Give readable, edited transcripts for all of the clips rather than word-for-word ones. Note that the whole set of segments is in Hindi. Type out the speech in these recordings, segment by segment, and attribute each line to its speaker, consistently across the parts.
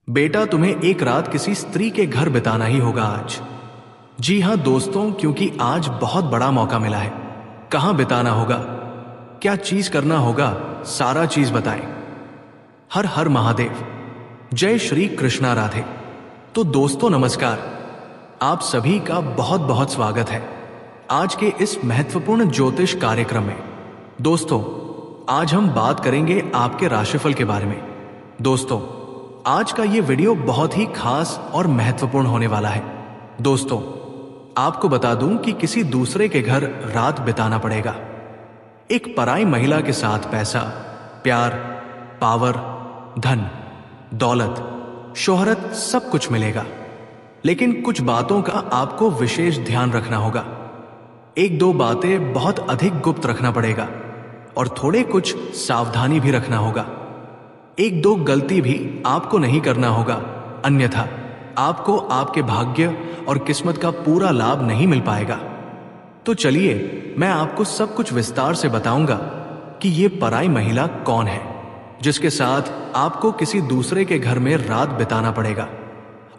Speaker 1: बेटा, तुम्हें एक रात किसी स्त्री के घर बिताना ही होगा आज। जी हाँ दोस्तों, क्योंकि आज बहुत बड़ा मौका मिला है। कहाँ बिताना होगा, क्या चीज करना होगा, सारा चीज बताएं। हर हर महादेव, जय श्री कृष्णा राधे। तो दोस्तों नमस्कार, आप सभी का बहुत बहुत स्वागत है आज के इस महत्वपूर्ण ज्योतिष कार्यक्रम में। दोस्तों, आज हम बात करेंगे आपके राशिफल के बारे में। दोस्तों, आज का ये वीडियो बहुत ही खास और महत्वपूर्ण होने वाला है। दोस्तों, आपको बता दूं कि किसी दूसरे के घर रात बिताना पड़ेगा। एक पराई महिला के साथ पैसा, प्यार, पावर, धन, दौलत, शोहरत सब कुछ मिलेगा। लेकिन कुछ बातों का आपको विशेष ध्यान रखना होगा। एक दो बातें बहुत अधिक गुप्त रखना पड़ेगा और थोड़े कुछ सावधानी भी रखना होगा। एक दो गलती भी आपको नहीं करना होगा, अन्यथा आपको आपके भाग्य और किस्मत का पूरा लाभ नहीं मिल पाएगा। तो चलिए, मैं आपको सब कुछ विस्तार से बताऊंगा कि ये पराई महिला कौन है जिसके साथ आपको किसी दूसरे के घर में रात बिताना पड़ेगा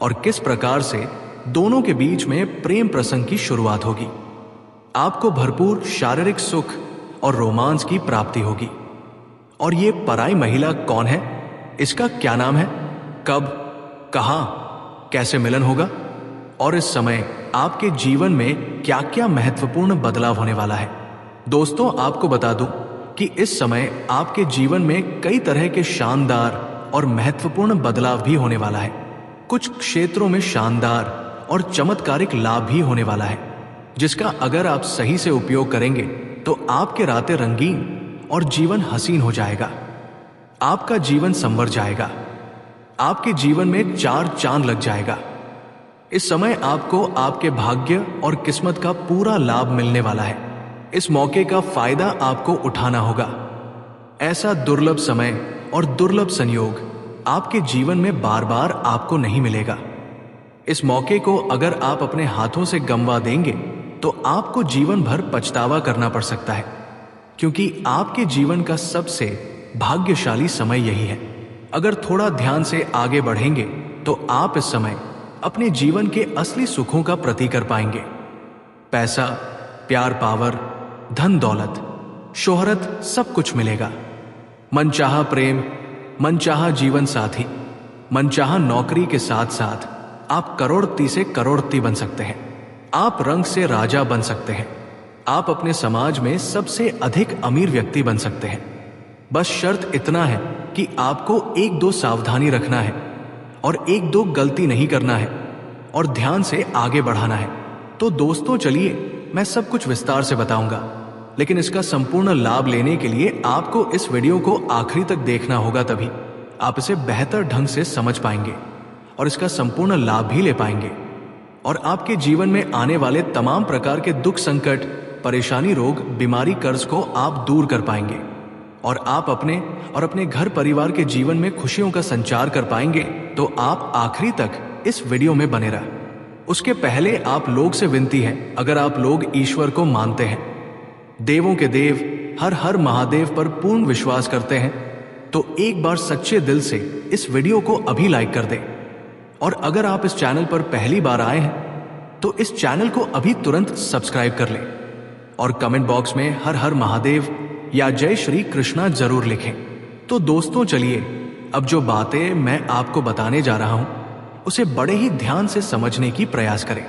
Speaker 1: और किस प्रकार से दोनों के बीच में प्रेम प्रसंग की शुरुआत होगी। आपको भरपूर शारीरिक सुख और रोमांस की प्राप्ति होगी। और ये पराई महिला कौन है, इसका क्या नाम है, कब, कहां, कैसे मिलन होगा और इस समय आपके जीवन में क्या क्या महत्वपूर्ण बदलाव होने वाला है। दोस्तों, आपको बता दूं कि इस समय आपके जीवन में कई तरह के शानदार और महत्वपूर्ण बदलाव भी होने वाला है। कुछ क्षेत्रों में शानदार और चमत्कारिक लाभ भी होने वाला है, जिसका अगर आप सही से उपयोग करेंगे तो आपके रातें रंगीन और जीवन हसीन हो जाएगा। आपका जीवन संवर जाएगा, आपके जीवन में चार चांद लग जाएगा। इस समय आपको आपके भाग्य और किस्मत का पूरा लाभ मिलने वाला है। इस मौके का फायदा आपको उठाना होगा। ऐसा दुर्लभ समय और दुर्लभ संयोग आपके जीवन में बार बार आपको नहीं मिलेगा। इस मौके को अगर आप अपने हाथों से गंवा देंगे तो आपको जीवन भर पछतावा करना पड़ सकता है, क्योंकि आपके जीवन का सबसे भाग्यशाली समय यही है। अगर थोड़ा ध्यान से आगे बढ़ेंगे तो आप इस समय अपने जीवन के असली सुखों का प्रतीक कर पाएंगे। पैसा, प्यार, पावर, धन, दौलत, शोहरत सब कुछ मिलेगा। मनचाहा प्रेम, मनचाहा जीवन साथी, मनचाहा नौकरी के साथ साथ आप करोड़पति से करोड़पति बन सकते हैं। आप रंग से राजा बन सकते हैं। आप अपने समाज में सबसे अधिक अमीर व्यक्ति बन सकते हैं। बस शर्त इतना है कि आपको एक दो सावधानी रखना है और एक दो गलती नहीं करना है और ध्यान से आगे बढ़ाना है। तो दोस्तों चलिए, मैं सब कुछ विस्तार से बताऊंगा, लेकिन इसका संपूर्ण लाभ लेने के लिए आपको इस वीडियो को आखिरी तक देखना होगा, तभी आप इसे बेहतर ढंग से समझ पाएंगे और इसका संपूर्ण लाभ भी ले पाएंगे और आपके जीवन में आने वाले तमाम प्रकार के दुख, संकट, परेशानी, रोग, बीमारी, कर्ज को आप दूर कर पाएंगे और आप अपने और अपने घर परिवार के जीवन में खुशियों का संचार कर पाएंगे। तो आप आखिरी तक इस वीडियो में बने रह। उसके पहले आप लोग से विनती है, अगर आप लोग ईश्वर को मानते हैं, देवों के देव हर हर महादेव पर पूर्ण विश्वास करते हैं, तो एक बार सच्चे दिल से इस वीडियो को अभी लाइक कर दें। और अगर आप इस चैनल पर पहली बार आए हैं तो इस चैनल को अभी तुरंत सब्सक्राइब कर लें और कमेंट बॉक्स में हर हर महादेव या जय श्री कृष्णा जरूर लिखें। तो दोस्तों चलिए, अब जो बातें मैं आपको बताने जा रहा हूं उसे बड़े ही ध्यान से समझने की प्रयास करें।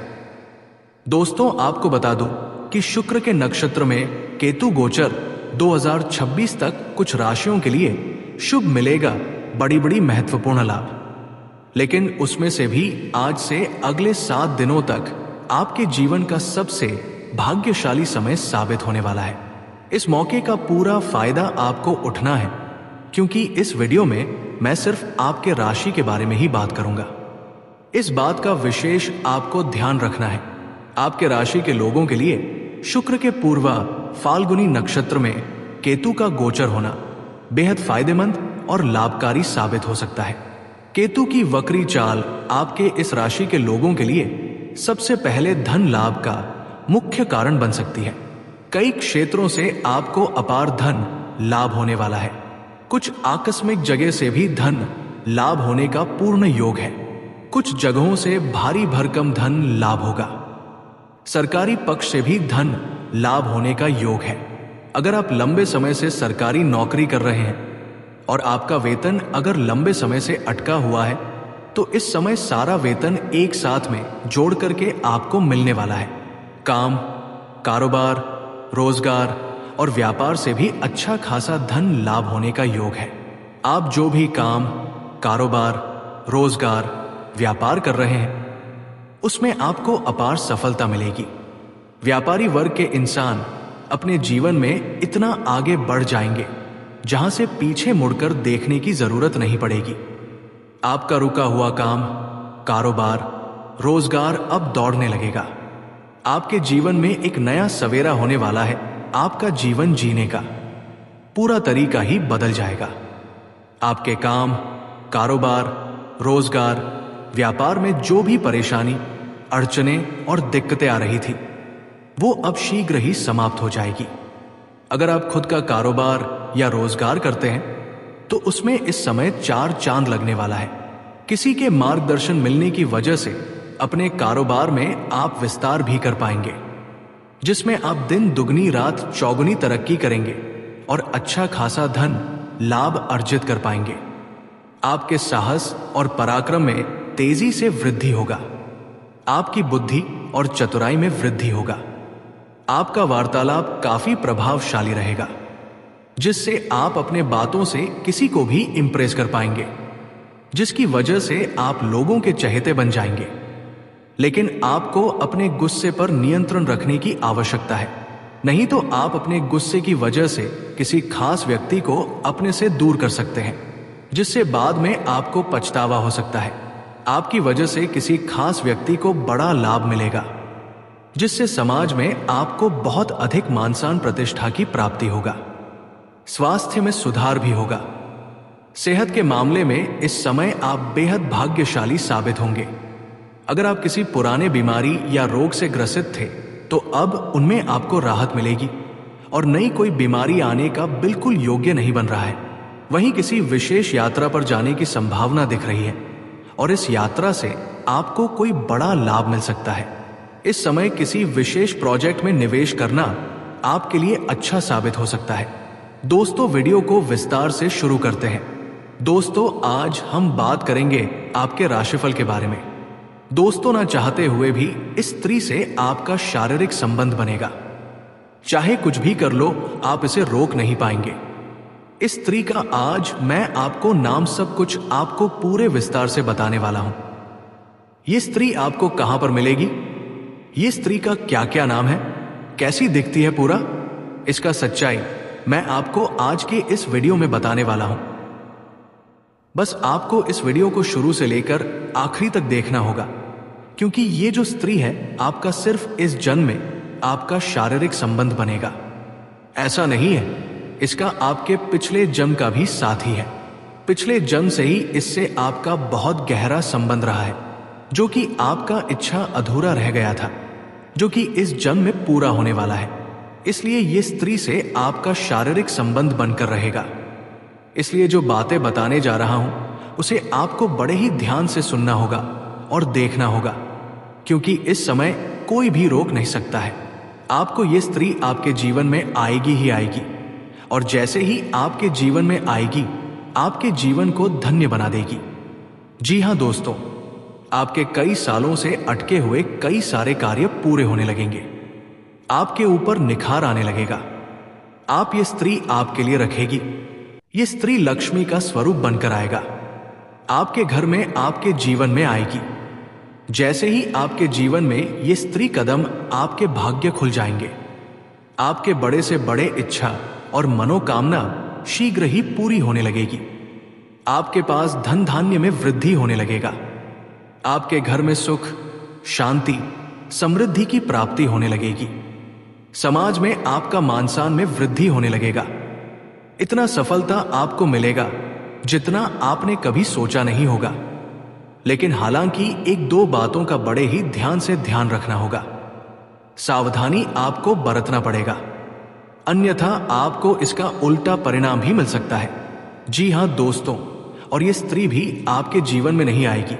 Speaker 1: दोस्तों, आपको बता दूं कि शुक्र के नक्षत्र में केतु गोचर 2026 तक कुछ राशियों के लिए शुभ मिलेगा, बड़ी बड़ी महत्वपूर्ण लाभ। लेकिन उसमें से भी आज से अगले 7 दिनों तक आपके जीवन का सबसे भाग्यशाली समय साबित होने वाला है। इस मौके का पूरा फायदा आपको उठना है, क्योंकि इस वीडियो में मैं सिर्फ आपके राशि के बारे में ही बात करूंगा। इस बात का विशेष आपको ध्यान रखना है, आपके राशि के लोगों के लिए शुक्र के पूर्वा फाल्गुनी नक्षत्र में केतु का गोचर होना बेहद फायदेमंद और लाभकारी साबित हो सकता है। केतु की वक्री चाल आपके इस राशि के लोगों के लिए सबसे पहले धन लाभ का मुख्य कारण बन सकती है। कई क्षेत्रों से आपको अपार धन लाभ होने वाला है। कुछ आकस्मिक जगह से भी धन लाभ होने का पूर्ण योग है। कुछ जगहों से भारी भरकम धन लाभ होगा। सरकारी पक्ष से भी धन लाभ होने का योग है। अगर आप लंबे समय से सरकारी नौकरी कर रहे हैं और आपका वेतन अगर लंबे समय से अटका हुआ है, तो इस समय सारा वेतन एक साथ में जोड़ करके आपको मिलने वाला है। काम, कारोबार, रोजगार और व्यापार से भी अच्छा खासा धन लाभ होने का योग है। आप जो भी काम, कारोबार, रोजगार, व्यापार कर रहे हैं, उसमें आपको अपार सफलता मिलेगी। व्यापारी वर्ग के इंसान अपने जीवन में इतना आगे बढ़ जाएंगे जहां से पीछे मुड़कर देखने की जरूरत नहीं पड़ेगी। आपका रुका हुआ काम, कारोबार, रोजगार अब दौड़ने लगेगा। आपके जीवन में एक नया सवेरा होने वाला है। आपका जीवन जीने का पूरा तरीका ही बदल जाएगा। आपके काम, कारोबार, रोजगार, व्यापार में जो भी परेशानी, अड़चनें और दिक्कतें आ रही थी, वो अब शीघ्र ही समाप्त हो जाएगी। अगर आप खुद का कारोबार या रोजगार करते हैं, तो उसमें इस समय 4 चांद लगने वाला है। किसी के मार्गदर्शन मिलने की वजह से अपने कारोबार में आप विस्तार भी कर पाएंगे, जिसमें आप दिन दुगनी रात चौगुनी तरक्की करेंगे और अच्छा खासा धन लाभ अर्जित कर पाएंगे। आपके साहस और पराक्रम में तेजी से वृद्धि होगा। आपकी बुद्धि और चतुराई में वृद्धि होगा। आपका वार्तालाप काफी प्रभावशाली रहेगा, जिससे आप अपने बातों से किसी को भी इंप्रेस कर पाएंगे, जिसकी वजह से आप लोगों के चहेते बन जाएंगे। लेकिन आपको अपने गुस्से पर नियंत्रण रखने की आवश्यकता है, नहीं तो आप अपने गुस्से की वजह से किसी खास व्यक्ति को अपने से दूर कर सकते हैं, जिससे बाद में आपको पछतावा हो सकता है। आपकी वजह से किसी खास व्यक्ति को बड़ा लाभ मिलेगा, जिससे समाज में आपको बहुत अधिक मान सम्मान प्रतिष्ठा की प्राप्ति होगा। स्वास्थ्य में सुधार भी होगा। सेहत के मामले में इस समय आप बेहद भाग्यशाली साबित होंगे। अगर आप किसी पुराने बीमारी या रोग से ग्रसित थे, तो अब उनमें आपको राहत मिलेगी और नई कोई बीमारी आने का बिल्कुल योग्य नहीं बन रहा है। वहीं किसी विशेष यात्रा पर जाने की संभावना दिख रही है और इस यात्रा से आपको कोई बड़ा लाभ मिल सकता है। इस समय किसी विशेष प्रोजेक्ट में निवेश करना आपके लिए अच्छा साबित हो सकता है। दोस्तों, वीडियो को विस्तार से शुरू करते हैं। दोस्तों, आज हम बात करेंगे आपके राशिफल के बारे में। दोस्तों, ना चाहते हुए भी इस स्त्री से आपका शारीरिक संबंध बनेगा। चाहे कुछ भी कर लो, आप इसे रोक नहीं पाएंगे। इस स्त्री का आज मैं आपको नाम सब कुछ आपको पूरे विस्तार से बताने वाला हूं। ये स्त्री आपको कहां पर मिलेगी, ये स्त्री का क्या क्या नाम है, कैसी दिखती है, पूरा इसका सच्चाई मैं आपको आज के इस वीडियो में बताने वाला हूं। बस आपको इस वीडियो को शुरू से लेकर आखिरी तक देखना होगा, क्योंकि ये जो स्त्री है, आपका सिर्फ इस जन्म में आपका शारीरिक संबंध बनेगा। ऐसा नहीं है, इसका आपके पिछले जन्म का भी साथी है। पिछले जन्म से ही इससे आपका बहुत गहरा संबंध रहा है, जो कि आपका इच्छा अधूरा रह गया था, जो कि इस जन्म में पूरा होने वाला है। इसलिए ये स्त्री से आपका शारीरिक संबंध बनकर रहेगा। इसलिए जो बातें बताने जा रहा हूं, उसे आपको बड़े ही ध्यान से सुनना होगा और देखना होगा, क्योंकि इस समय कोई भी रोक नहीं सकता है। आपको ये स्त्री आपके जीवन में आएगी ही आएगी, और जैसे ही आपके जीवन में आएगी, आपके जीवन को धन्य बना देगी। जी हां दोस्तों, आपके कई सालों से अटके हुए कई सारे कार्य पूरे होने लगेंगे। आपके ऊपर निखार आने लगेगा। आप ये स्त्री आपके लिए रखेगी। ये स्त्री लक्ष्मी का स्वरूप बनकर आएगा। आपके घर में, आपके जीवन में आएगी। जैसे ही आपके जीवन में ये स्त्री कदम, आपके भाग्य खुल जाएंगे। आपके बड़े से बड़े इच्छा और मनोकामना शीघ्र ही पूरी होने लगेगी। आपके पास धन धान्य में वृद्धि होने लगेगा। आपके घर में सुख, शांति, समृद्धि की प्राप्ति होने लगेगी। समाज में आपका मान सम्मान में वृद्धि होने लगेगा। इतना सफलता आपको मिलेगा जितना आपने कभी सोचा नहीं होगा। लेकिन हालांकि एक दो बातों का बड़े ही ध्यान से ध्यान रखना होगा। सावधानी आपको बरतना पड़ेगा, अन्यथा आपको इसका उल्टा परिणाम भी मिल सकता है। जी हां दोस्तों, और ये स्त्री भी आपके जीवन में नहीं आएगी,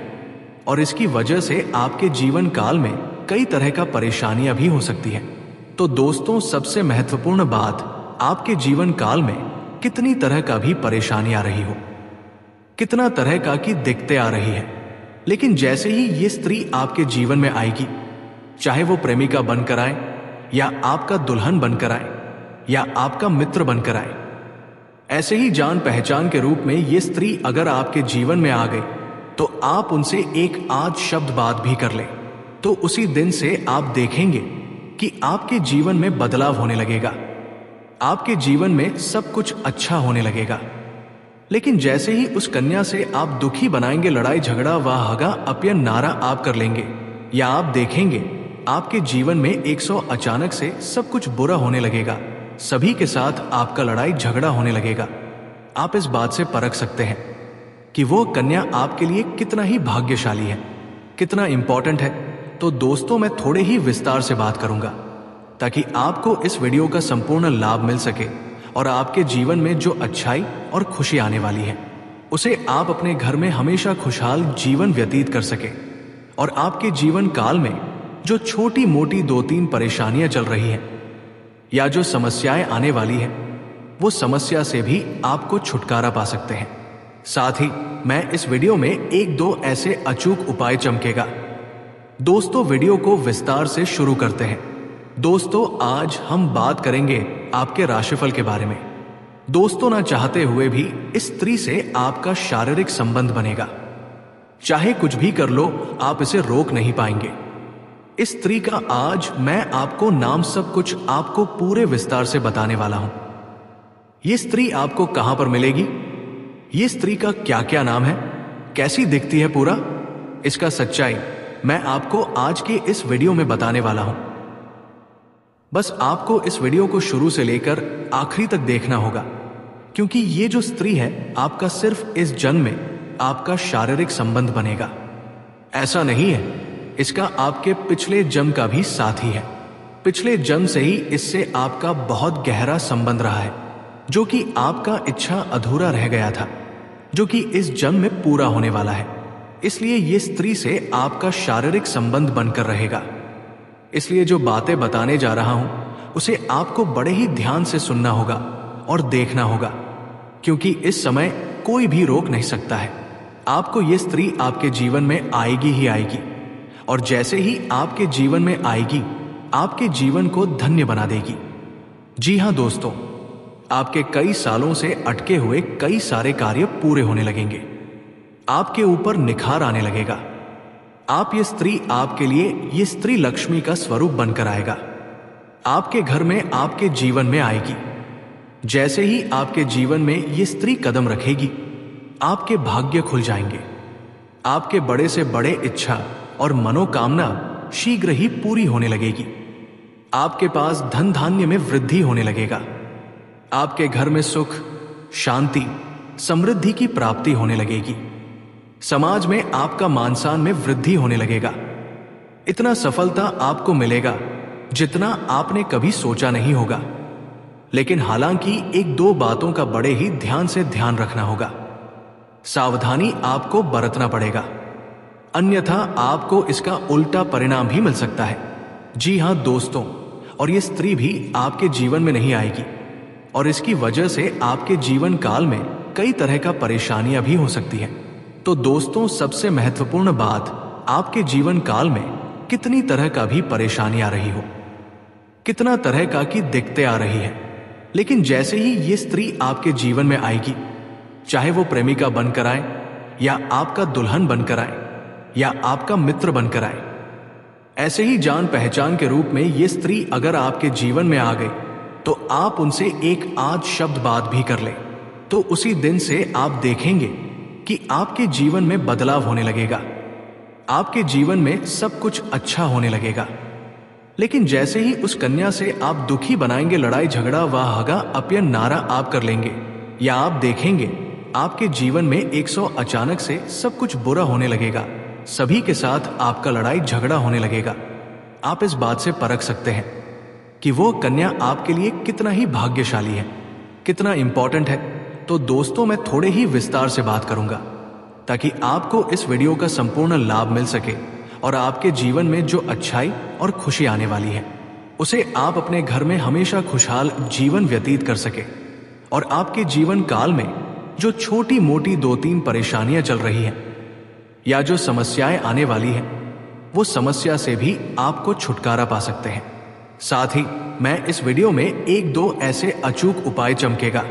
Speaker 1: और इसकी वजह से आपके जीवन काल में कई तरह का परेशानियां भी हो सकती हैं। तो दोस्तों, सबसे महत्वपूर्ण बात, आपके जीवन काल में कितनी तरह का भी परेशानी आ रही हो, कितना तरह का की दिक्कतें आ रही है, लेकिन जैसे ही ये स्त्री आपके जीवन में आएगी, चाहे वो प्रेमिका बनकर आए या आपका दुल्हन बनकर आए या आपका मित्र बनकर आए, ऐसे ही जान पहचान के रूप में ये स्त्री अगर आपके जीवन में आ गई तो आप उनसे एक आध शब्द बात भी कर ले तो उसी दिन से आप देखेंगे कि आपके जीवन में बदलाव होने लगेगा, आपके जीवन में सब कुछ अच्छा होने लगेगा। लेकिन जैसे ही उस कन्या से आप दुखी बनाएंगे, लड़ाई झगड़ा वाह हगा अपयन नारा आप कर लेंगे, या आप देखेंगे आपके जीवन में 100 अचानक से सब कुछ बुरा होने लगेगा, सभी के साथ आपका लड़ाई झगड़ा होने लगेगा। आप इस बात से परख सकते हैं कि वो कन्या आपके लिए कितना ही भाग्यशाली है, कितना इंपॉर्टेंट है। तो दोस्तों, मैं थोड़े ही विस्तार से बात करूंगा ताकि आपको इस वीडियो का संपूर्ण लाभ मिल सके और आपके जीवन में जो अच्छाई और खुशी आने वाली है उसे आप अपने घर में हमेशा खुशहाल जीवन व्यतीत कर सके, और आपके जीवन काल में जो छोटी मोटी 2-3 परेशानियां चल रही हैं या जो समस्याएं आने वाली है, वो समस्या से भी आपको छुटकारा पा सकते हैं। साथ ही मैं इस वीडियो में 1-2 ऐसे अचूक उपाय चमकेगा। दोस्तों, वीडियो को विस्तार से शुरू करते हैं। दोस्तों, आज हम बात करेंगे आपके राशिफल के बारे में। दोस्तों, ना चाहते हुए भी इस स्त्री से आपका शारीरिक संबंध बनेगा, चाहे कुछ भी कर लो आप इसे रोक नहीं पाएंगे। इस स्त्री का आज मैं आपको नाम सब कुछ आपको पूरे विस्तार से बताने वाला हूं। ये स्त्री आपको कहां पर मिलेगी, ये स्त्री का क्या क्या नाम है, कैसी दिखती है, पूरा इसका सच्चाई मैं आपको आज के इस वीडियो में बताने वाला हूं। बस आपको इस वीडियो को शुरू से लेकर आखिरी तक देखना होगा, क्योंकि ये जो स्त्री है आपका सिर्फ इस जन्म में आपका शारीरिक संबंध बनेगा, ऐसा नहीं है, इसका आपके पिछले जन्म का भी साथी है। पिछले जन्म से ही इससे आपका बहुत गहरा संबंध रहा है, जो कि आपका इच्छा अधूरा रह गया था, जो कि इस जन्म में पूरा होने वाला है। इसलिए ये स्त्री से आपका शारीरिक संबंध बनकर रहेगा। इसलिए जो बातें बताने जा रहा हूं उसे आपको बड़े ही ध्यान से सुनना होगा और देखना होगा, क्योंकि इस समय कोई भी रोक नहीं सकता है। आपको ये स्त्री आपके जीवन में आएगी ही आएगी, और जैसे ही आपके जीवन में आएगी आपके जीवन को धन्य बना देगी। जी हां दोस्तों, आपके कई सालों से अटके हुए कई सारे कार्य पूरे होने लगेंगे, आपके ऊपर निखार आने लगेगा। आप ये स्त्री आपके लिए ये स्त्री लक्ष्मी का स्वरूप बनकर आएगा, आपके घर में आपके जीवन में आएगी। जैसे ही आपके जीवन में ये स्त्री कदम रखेगी आपके भाग्य खुल जाएंगे, आपके बड़े से बड़े इच्छा और मनोकामना शीघ्र ही पूरी होने लगेगी। आपके पास धन धान्य में वृद्धि होने लगेगा, आपके घर में सुख, शांति, समृद्धि की प्राप्ति होने लगेगी। समाज में आपका मान सम्मान में वृद्धि होने लगेगा। इतना सफलता आपको मिलेगा जितना आपने कभी सोचा नहीं होगा। लेकिन हालांकि 1-2 बातों का बड़े ही ध्यान से ध्यान रखना होगा, सावधानी आपको बरतना पड़ेगा, अन्यथा आपको इसका उल्टा परिणाम भी मिल सकता है। जी हां दोस्तों, और ये स्त्री भी आपके जीवन में नहीं आएगी, और इसकी वजह से आपके जीवन काल में कई तरह का परेशानियां भी हो सकती हैं। तो दोस्तों, सबसे महत्वपूर्ण बात, आपके जीवन काल में कितनी तरह का भी परेशानी आ रही हो, कितना तरह का की दिक्कतें आ रही है, लेकिन जैसे ही ये स्त्री आपके जीवन में आएगी, चाहे वो प्रेमिका बनकर आए या आपका दुल्हन बनकर आए या आपका मित्र बनकर आए, ऐसे ही जान पहचान के रूप में ये स्त्री अगर आपके जीवन में आ गई तो आप उनसे एक आध शब्द बात भी कर ले तो उसी दिन से आप देखेंगे कि आपके जीवन में बदलाव होने लगेगा, आपके जीवन में सब कुछ अच्छा होने लगेगा। लेकिन जैसे ही उस कन्या से आप दुखी बनाएंगे, लड़ाई झगड़ा वाह हगा अपयन नारा आप कर लेंगे, या आप देखेंगे आपके जीवन में 100 अचानक से सब कुछ बुरा होने लगेगा, सभी के साथ आपका लड़ाई झगड़ा होने लगेगा। आप इस बात से परख सकते हैं कि वो कन्या आपके लिए कितना ही भाग्यशाली है, कितना इंपॉर्टेंट है। तो दोस्तों मैं थोड़े ही विस्तार से बात करूंगा, ताकि आपको इस वीडियो का संपूर्ण लाभ मिल सके और आपके जीवन में जो अच्छाई और खुशी आने वाली है उसे आप अपने घर में हमेशा खुशहाल जीवन व्यतीत कर सके, और आपके जीवन काल में जो छोटी मोटी 2-3 परेशानियां चल रही हैं या जो समस्याएं आने वाली हैं, वो समस्या से भी आपको छुटकारा पा सकते हैं। साथ ही मैं इस वीडियो में 1-2 ऐसे अचूक उपाय चमकेगा